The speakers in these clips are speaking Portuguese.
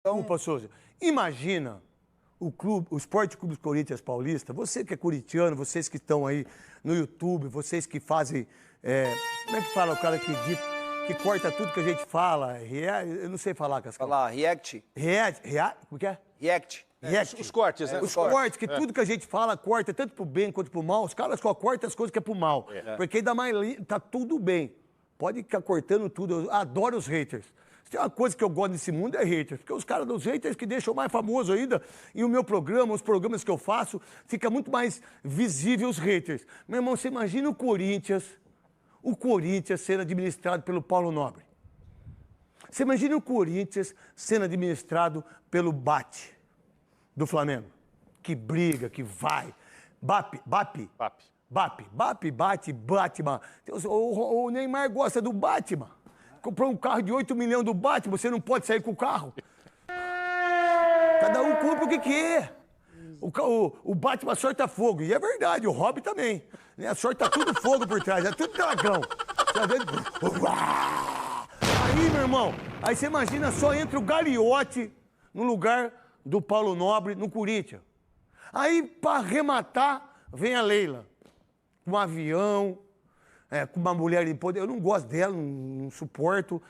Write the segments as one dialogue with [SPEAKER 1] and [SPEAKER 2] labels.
[SPEAKER 1] Desculpa, Souza. Imagina o Esporte Clube Corinthians Paulista, você que é corintiano, vocês que estão aí no YouTube, vocês que fazem... como é que fala o cara que edita, que corta tudo que a gente fala? Eu não sei falar, Cascão.
[SPEAKER 2] Falar react.
[SPEAKER 1] Como que é?
[SPEAKER 2] React.
[SPEAKER 1] React.
[SPEAKER 3] Os cortes, né?
[SPEAKER 1] Os cortes, que tudo que a gente fala corta, tanto pro bem quanto pro mal. Os caras só cortam as coisas que é pro mal. Porque aí dá mais... Tá tudo bem. Pode ficar cortando tudo. Eu adoro os haters. Se tem uma coisa que eu gosto nesse mundo é haters. Porque os caras dos haters que deixam mais famoso ainda. E o meu programa, os programas que eu faço, fica muito mais visível os haters. Meu irmão, você imagina o Corinthians sendo administrado pelo Paulo Nobre. Você imagina o Corinthians sendo administrado pelo Bate do Flamengo. Que briga, que vai. Bate, Batman. O Neymar gosta do Batman. Comprou um carro de 8 milhões do Batman, você não pode sair com o carro. Cada um compra o que quer. O Batman sorta fogo, e é verdade, o Robin também. Né? Sorta tudo fogo por trás, é tudo dragão. Aí, meu irmão, aí você imagina, só entra o Gagliotti no lugar do Paulo Nobre no Corinthians. Aí, para arrematar, vem a Leila. Com um avião, com uma mulher de poder. Eu não gosto dela, não suporto.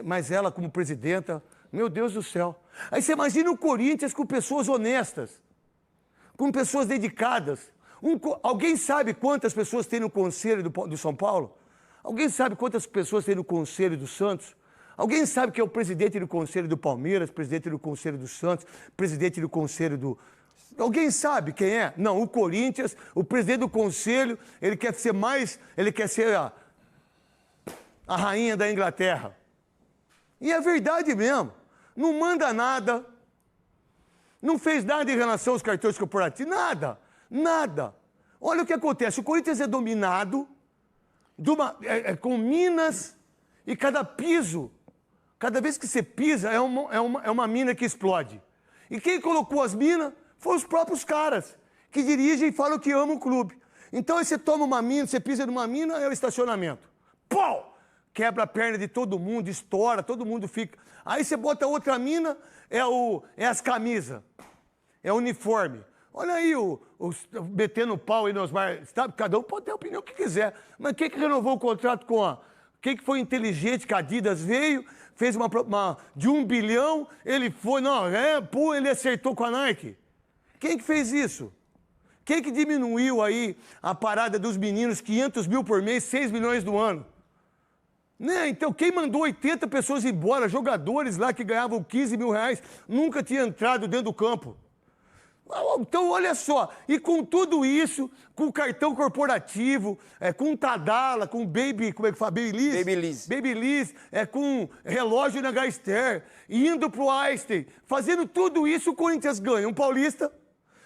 [SPEAKER 1] Mas ela como presidenta, meu Deus do céu. Aí você imagina o Corinthians com pessoas honestas, com pessoas dedicadas. Alguém sabe quantas pessoas tem no Conselho do São Paulo? Alguém sabe quantas pessoas tem no Conselho do Santos? Alguém sabe que é o presidente do Conselho do Palmeiras, presidente do Conselho do Santos, presidente do Conselho do... Alguém sabe quem é? Não, o Corinthians, o presidente do Conselho, ele quer ser a rainha da Inglaterra. E é verdade mesmo. Não manda nada. Não fez nada em relação aos cartões corporativos. Nada. Olha o que acontece. O Corinthians é dominado com minas e cada piso, cada vez que você pisa, é uma mina que explode. E quem colocou as minas foram os próprios caras que dirigem e falam que amam o clube. Então aí você toma uma mina, você pisa numa mina, é o estacionamento. Pau! Quebra a perna de todo mundo, estoura, todo mundo fica... Aí você bota outra mina, é as camisas, é o uniforme. Olha aí, metendo pau aí nos bares. Cada um pode ter a opinião que quiser. Mas quem que renovou o contrato com a... Quem que foi inteligente que a Adidas veio, fez de 1 bilhão, ele foi... ele acertou com a Nike. Quem que fez isso? Quem que diminuiu aí a parada dos meninos, 500 mil por mês, 6 milhões do ano? Né? Então, quem mandou 80 pessoas embora, jogadores lá que ganhavam 15 mil reais, nunca tinha entrado dentro do campo. Então, olha só, e com tudo isso, com cartão corporativo, com Tadala, com como é que fala? Babyliss, com relógio na Gaster, indo pro Einstein, fazendo tudo isso, o Corinthians ganha um paulista.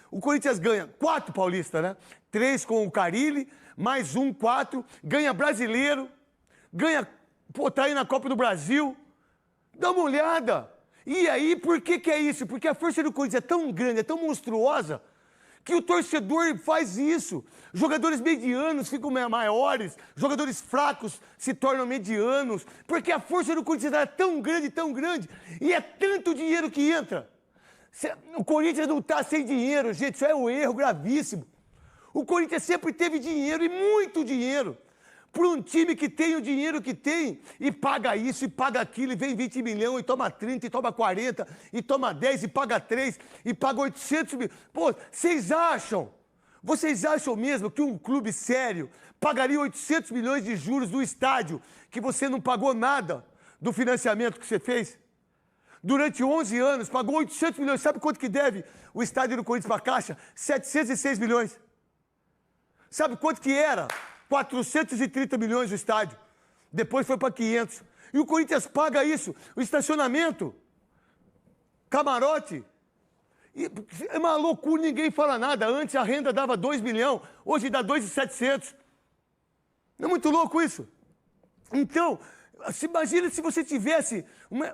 [SPEAKER 1] O Corinthians ganha 4 paulistas, né? 3 com o Carille, mais 4, ganha brasileiro, tá aí na Copa do Brasil. Dá uma olhada. E aí, por que é isso? Porque a força do Corinthians é tão grande, é tão monstruosa, que o torcedor faz isso. Jogadores medianos ficam maiores, jogadores fracos se tornam medianos, porque a força do Corinthians é tão grande, e é tanto dinheiro que entra. O Corinthians não está sem dinheiro, gente, isso é um erro gravíssimo. O Corinthians sempre teve dinheiro, e muito dinheiro. Para um time que tem o dinheiro que tem, e paga isso, e paga aquilo, e vem 20 milhões, e toma 30, e toma 40, e toma 10, e paga 3, e paga 800 mil. Pô, vocês acham mesmo que um clube sério pagaria 800 milhões de juros do estádio, que você não pagou nada do financiamento que você fez? Durante 11 anos, pagou 800 milhões. Sabe quanto que deve o estádio do Corinthians para a Caixa? 706 milhões. Sabe quanto que era? 430 milhões o estádio. Depois foi para 500. E o Corinthians paga isso. O estacionamento, camarote. É uma loucura, ninguém fala nada. Antes a renda dava 2 milhões, hoje dá 2.700. Não é muito louco isso? Então... Imagina se você tivesse...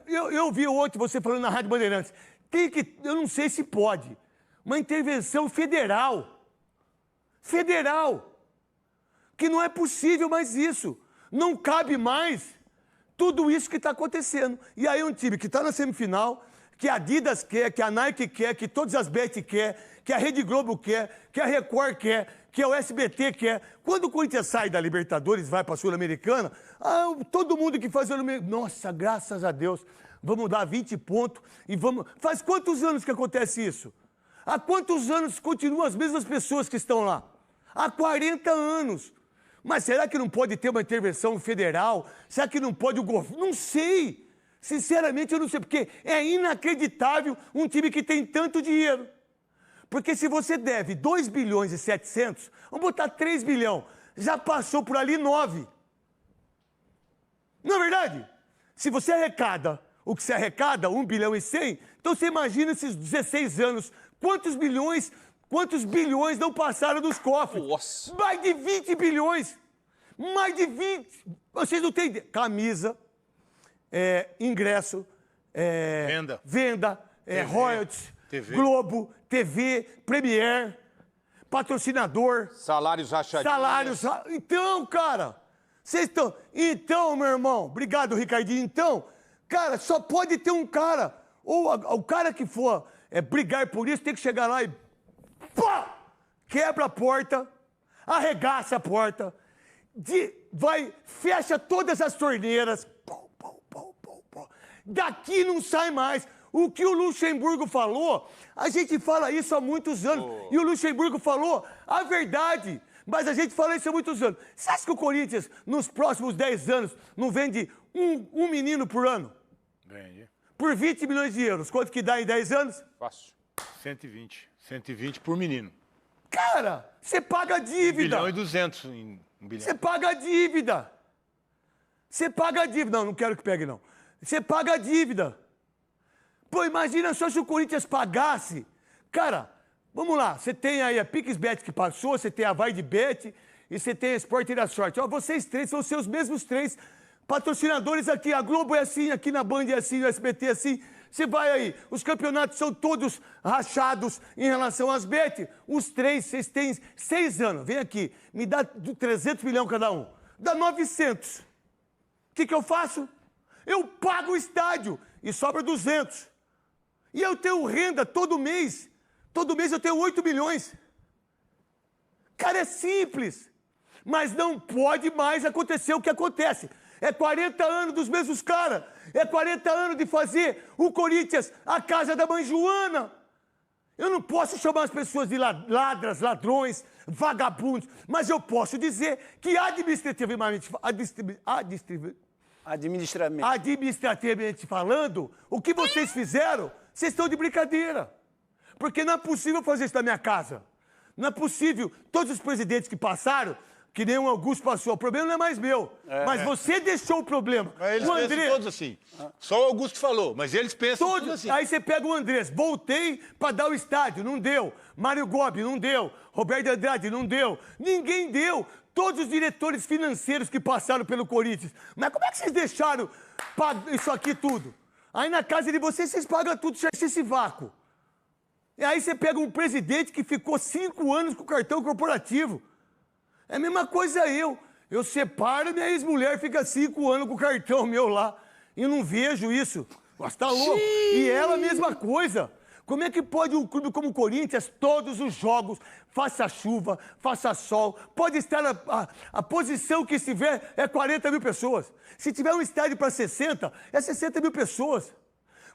[SPEAKER 1] Eu ouvi ontem você falando na Rádio Bandeirantes. Eu não sei se pode. Uma intervenção federal. Que não é possível mais isso. Não cabe mais tudo isso que está acontecendo. E aí um time que está na semifinal, que a Adidas quer, que a Nike quer, que todas as Bet quer, que a Rede Globo quer, que a Record quer, que o SBT quer. Quando o Corinthians sai da Libertadores, vai para a Sul-Americana, todo mundo que faz nossa, graças a Deus, vamos dar 20 pontos e vamos... Faz quantos anos que acontece isso? Há quantos anos continuam as mesmas pessoas que estão lá? Há 40 anos. Mas será que não pode ter uma intervenção federal? Será que não pode o governo? Não sei. Sinceramente, eu não sei, porque é inacreditável um time que tem tanto dinheiro. Porque se você deve 2 bilhões e 700, vamos botar 3 bilhões, já passou por ali 9. Não é verdade? Se você arrecada o que se arrecada, 1 bilhão e 100, então você imagina esses 16 anos, quantos bilhões não passaram dos cofres?
[SPEAKER 2] Nossa.
[SPEAKER 1] Mais de 20 bilhões. Mais de 20. Vocês não têm ideia. Camisa, ingresso, venda, royalties,
[SPEAKER 2] TV.
[SPEAKER 1] Globo, TV, Premiere, patrocinador.
[SPEAKER 2] Salários rachadinhos.
[SPEAKER 1] Então, cara, vocês estão... Então, meu irmão, obrigado, Ricardinho. Então, cara, só pode ter um cara, ou o cara que for brigar por isso, tem que chegar lá e... Pá! Quebra a porta, arregaça a porta, fecha todas as torneiras. Daqui não sai mais. O que o Luxemburgo falou, a gente fala isso há muitos anos. E o Luxemburgo falou a verdade, mas a gente fala isso há muitos anos. Você acha que o Corinthians, nos próximos 10 anos, não vende um menino por ano?
[SPEAKER 2] Vende.
[SPEAKER 1] Por 20 milhões de euros. Quanto que dá em 10 anos?
[SPEAKER 2] Fácil. 120. 120 por menino.
[SPEAKER 1] Cara, você paga a dívida.
[SPEAKER 2] 1 bilhão e 200 em 1 bilhão.
[SPEAKER 1] Você paga a dívida. Você paga a dívida. Não quero que pegue, não. Você paga a dívida. Pô, imagina só se o Corinthians pagasse. Cara, vamos lá. Você tem aí a PixBet que passou, você tem a Vai de Bet e você tem a Sport da Sorte. Ó, vocês três são os seus mesmos 3 patrocinadores aqui. A Globo é assim, aqui na Band é assim, o SBT é assim. Você vai aí, os campeonatos são todos rachados em relação às bet. Os 3, vocês têm 6 anos. Vem aqui, me dá 300 milhões cada um. Dá 900. O que eu faço? Eu pago o estádio e sobra 200. E eu tenho renda todo mês. Todo mês eu tenho 8 milhões. Cara, é simples. Mas não pode mais acontecer o que acontece. É 40 anos dos mesmos caras. É 40 anos de fazer o Corinthians a casa da mãe Joana. Eu não posso chamar as pessoas de ladras, ladrões, vagabundos, mas eu posso dizer que administrativamente falando, o que vocês fizeram, vocês estão de brincadeira. Porque não é possível fazer isso na minha casa. Não é possível. Todos os presidentes que passaram, que nem o Augusto passou, o problema não é mais meu. Mas você deixou o problema.
[SPEAKER 2] Mas eles pensam todos assim. Só o Augusto falou, mas eles pensam todos assim.
[SPEAKER 1] Aí você pega o Andrés. Voltei para dar o estádio, não deu. Mário Gobi, não deu. Roberto Andrade, não deu. Ninguém deu. Todos os diretores financeiros que passaram pelo Corinthians. Mas como é que vocês deixaram isso aqui tudo? Aí na casa de vocês pagam tudo, esse vácuo. E aí você pega um presidente que ficou 5 anos com cartão corporativo. É a mesma coisa eu. Eu separo, minha ex-mulher fica 5 anos com o cartão meu lá. E não vejo isso. Você tá louco? E ela, a mesma coisa. Como é que pode um clube como o Corinthians, todos os jogos, faça chuva, faça sol, pode estar a posição que estiver é 40 mil pessoas. Se tiver um estádio para 60, é 60 mil pessoas.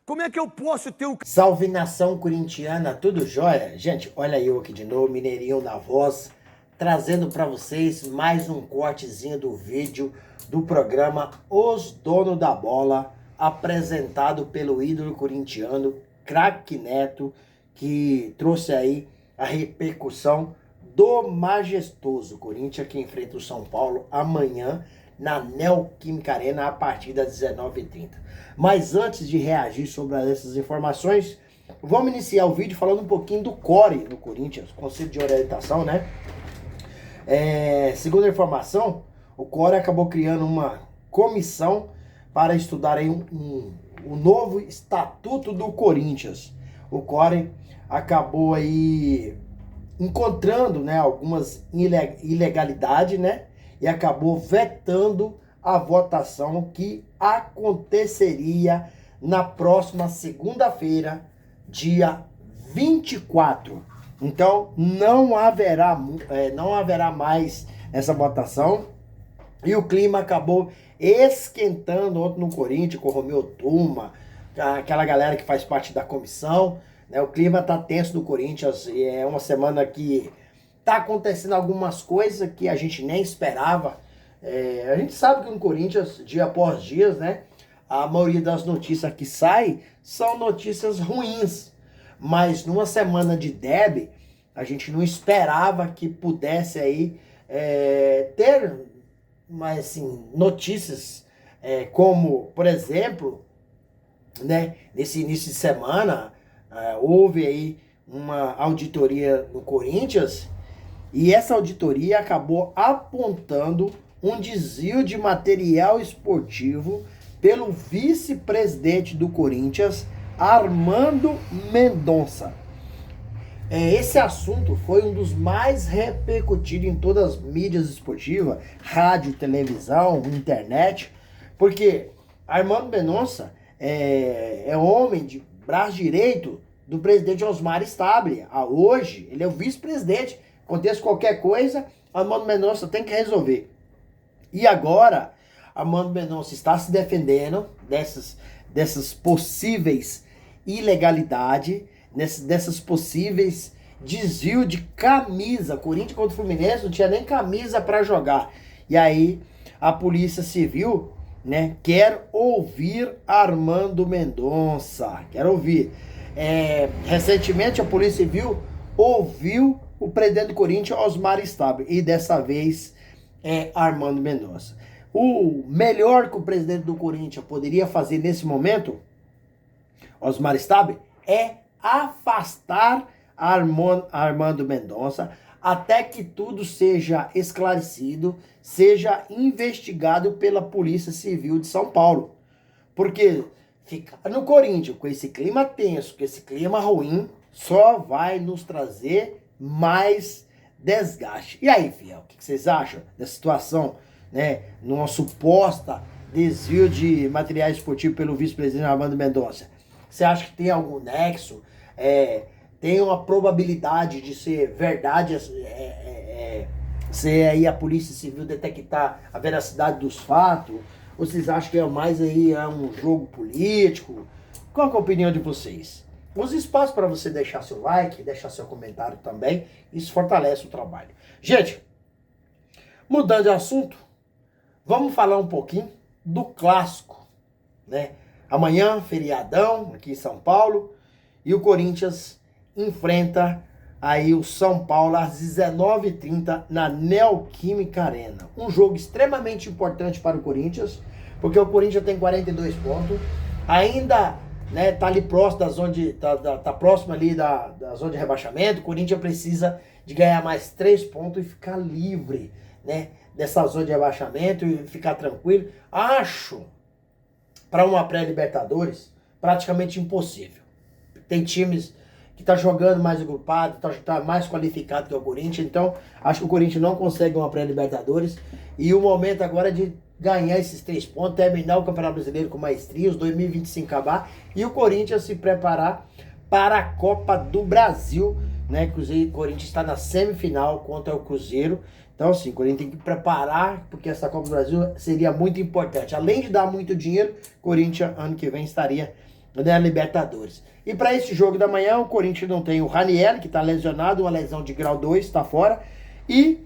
[SPEAKER 1] Como é que eu posso ter um...
[SPEAKER 3] Salve nação corintiana, tudo jóia? Gente, olha eu aqui de novo, Mineirinho na voz, trazendo para vocês mais um cortezinho do vídeo do programa Os Donos da Bola, apresentado pelo ídolo corintiano, Craque Neto, que trouxe aí a repercussão do majestoso Corinthians, que enfrenta o São Paulo amanhã na Neoquímica Arena a partir das 19h30. Mas antes de reagir sobre essas informações, vamos iniciar o vídeo falando um pouquinho do CORE no Corinthians, Conselho de Orientação, né? Segundo a informação, o CORE acabou criando uma comissão para estudar aí o novo estatuto do Corinthians. O CORE acabou aí encontrando, né, algumas ilegalidades, né, e acabou vetando a votação que aconteceria na próxima segunda-feira, dia 24. Então, não haverá mais essa votação. E o clima acabou esquentando ontem no Corinthians, com o Romeu Tuma, aquela galera que faz parte da comissão, né? O clima tá tenso do Corinthians, e é uma semana que tá acontecendo algumas coisas que a gente nem esperava. A gente sabe que no Corinthians, dia após dia, né, a maioria das notícias que saem são notícias ruins. Mas numa semana de derby, a gente não esperava que pudesse aí ter, mas, assim, notícias como, por exemplo, né, nesse início de semana, houve aí uma auditoria no Corinthians, e essa auditoria acabou apontando um desvio de material esportivo pelo vice-presidente do Corinthians, Armando Mendonça. Esse assunto foi um dos mais repercutidos em todas as mídias esportivas, rádio, televisão, internet, porque Armando Mendonça é homem de braço direito do presidente Osmar Stabile. Hoje, ele é o vice-presidente. Acontece qualquer coisa, Armando Mendonça tem que resolver. E agora, Armando Mendonça está se defendendo dessas possíveis ilegalidades, dessas possíveis desvio de camisa. Corinthians contra o Fluminense não tinha nem camisa para jogar. E aí, a Polícia Civil, né, quer ouvir Armando Mendonça. Quer ouvir. Recentemente, a Polícia Civil ouviu o presidente do Corinthians, Osmar Stabile, e dessa vez é Armando Mendonça. O melhor que o presidente do Corinthians poderia fazer nesse momento, Osmar Stabile, é afastar Armando Mendonça até que tudo seja esclarecido, seja investigado pela Polícia Civil de São Paulo. Porque ficar no Corinthians com esse clima tenso, com esse clima ruim, só vai nos trazer mais desgaste. E aí, fiel, o que vocês acham dessa situação, né? Numa suposta desvio de materiais esportivos pelo vice-presidente Armando Mendonça. Você acha que tem algum nexo? Tem uma probabilidade de ser verdade, ser aí a Polícia Civil detectar a veracidade dos fatos? Ou vocês acham que é mais aí um jogo político? Qual que é a opinião de vocês? Use espaço para você deixar seu like, deixar seu comentário também. Isso fortalece o trabalho. Gente, mudando de assunto, vamos falar um pouquinho do clássico, né? Amanhã, feriadão aqui em São Paulo, e o Corinthians enfrenta aí o São Paulo às 19h30 na Neoquímica Arena. Um jogo extremamente importante para o Corinthians, porque o Corinthians tem 42 pontos, ainda, né, tá ali próximo da zona de, tá próximo ali da zona de rebaixamento. O Corinthians precisa de ganhar mais 3 pontos e ficar livre, né, dessa zona de rebaixamento e ficar tranquilo. Acho, para uma pré-Libertadores, praticamente impossível. Tem times que tá jogando mais agrupado, tá mais qualificado que o Corinthians, então acho que o Corinthians não consegue uma pré-Libertadores, e o momento agora é de ganhar esses 3 pontos, terminar o Campeonato Brasileiro com maestria, os 2025 acabar, e o Corinthians se preparar para a Copa do Brasil, né? O Corinthians está na semifinal contra o Cruzeiro. Então, assim, o Corinthians tem que preparar, porque essa Copa do Brasil seria muito importante. Além de dar muito dinheiro, o Corinthians, ano que vem, estaria na Libertadores. E para esse jogo da manhã, o Corinthians não tem o Ranieri, que está lesionado, uma lesão de grau 2, está fora. E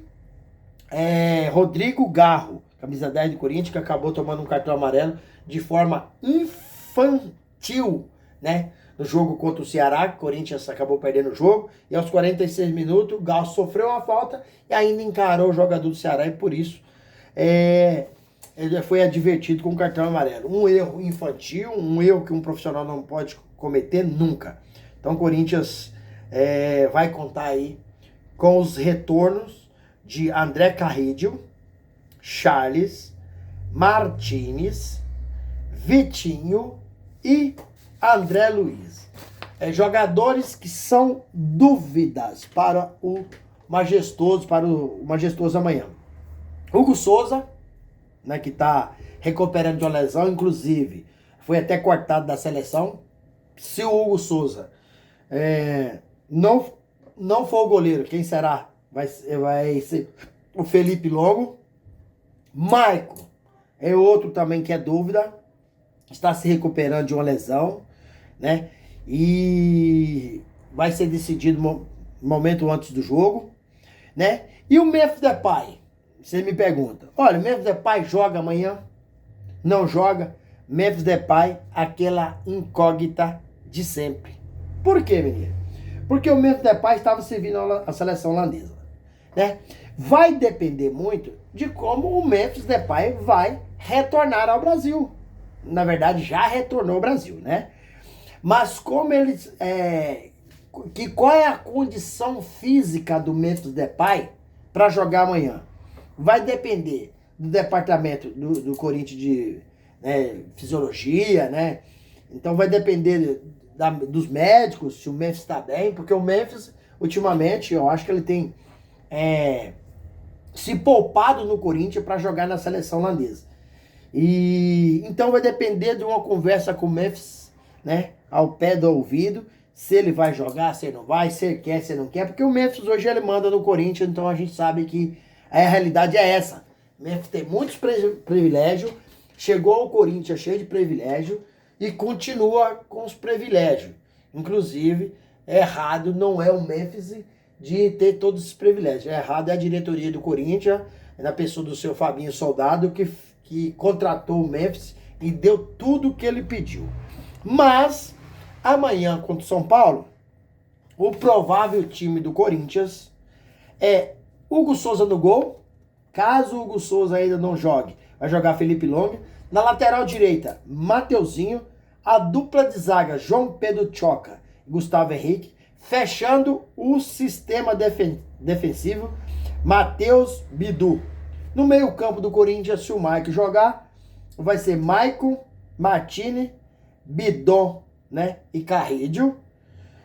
[SPEAKER 3] Rodrigo Garro, camisa 10 do Corinthians, que acabou tomando um cartão amarelo de forma infantil, né? No jogo contra o Ceará, o Corinthians acabou perdendo o jogo, e aos 46 minutos, o Galo sofreu uma falta e ainda encarou o jogador do Ceará, e por isso ele foi advertido com um cartão amarelo. Um erro infantil, um erro que um profissional não pode cometer nunca. Então o Corinthians vai contar aí com os retornos de André Carrillo, Charles, Martínez, Vitinho e André Luiz. Jogadores que são dúvidas para o majestoso amanhã. Hugo Souza, né, que está recuperando de uma lesão, inclusive foi até cortado da seleção. Se o Hugo Souza não for o goleiro, quem será? Vai ser o Felipe Longo. Maicon é outro também que é dúvida. Está se recuperando de uma lesão, né? E vai ser decidido momento antes do jogo, né? E o Memphis Depay? Você me pergunta. Olha, o Memphis Depay joga amanhã? Não joga? Memphis Depay, aquela incógnita de sempre. Por quê, menino? Porque o Memphis Depay estava servindo a seleção holandesa, né? Vai depender muito de como o Memphis Depay vai retornar ao Brasil. Na verdade, já retornou ao Brasil, né? Mas como eles... qual é a condição física do Memphis Depay para jogar amanhã? Vai depender do departamento do Corinthians de fisiologia, né? Então vai depender dos médicos, se o Memphis está bem, porque o Memphis, ultimamente, eu acho que ele tem se poupado no Corinthians para jogar na seleção holandesa. E então vai depender de uma conversa com o Memphis, né? Ao pé do ouvido, se ele vai jogar, se ele não vai, se ele quer, se ele não quer, porque o Memphis hoje ele manda no Corinthians, então a gente sabe que a realidade é essa. O Memphis tem muitos privilégios, chegou ao Corinthians cheio de privilégio e continua com os privilégios. Inclusive, errado não é o Memphis de ter todos esses privilégios. Errado é a diretoria do Corinthians, na pessoa do seu Fabinho Soldado, que contratou o Memphis e deu tudo o que ele pediu. Mas, amanhã contra o São Paulo, o provável time do Corinthians é Hugo Souza no gol. Caso o Hugo Souza ainda não jogue, vai jogar Felipe Longo. Na lateral direita, Mateuzinho. A dupla de zaga, João Pedro Choca e Gustavo Henrique. Fechando o sistema defensivo, Matheus Bidu. No meio campo do Corinthians, se o Mike jogar, vai ser Maicon, Martini, Bidon, né, e Carrillo.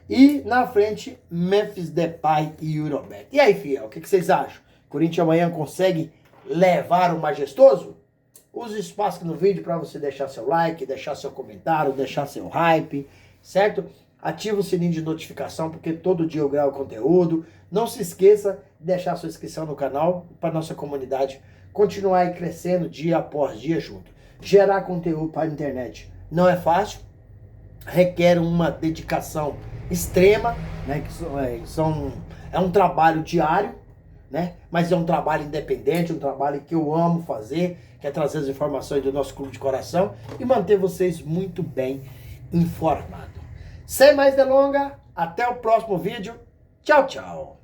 [SPEAKER 3] E na frente, Memphis Depay e Yuri Alberto. E aí, fiel, o que vocês acham? Corinthians amanhã consegue levar o majestoso? Use espaço aqui no vídeo para você deixar seu like, deixar seu comentário, deixar seu hype, certo? Ativa o sininho de notificação, porque todo dia eu gravo conteúdo. Não se esqueça de deixar sua inscrição no canal para nossa comunidade continuar aí crescendo dia após dia junto. Gerar conteúdo para a internet não é fácil, requer uma dedicação extrema, né? É um trabalho diário, né? Mas é um trabalho independente, um trabalho que eu amo fazer, que é trazer as informações do nosso clube de coração e manter vocês muito bem informados. Sem mais delongas, até o próximo vídeo. Tchau, tchau.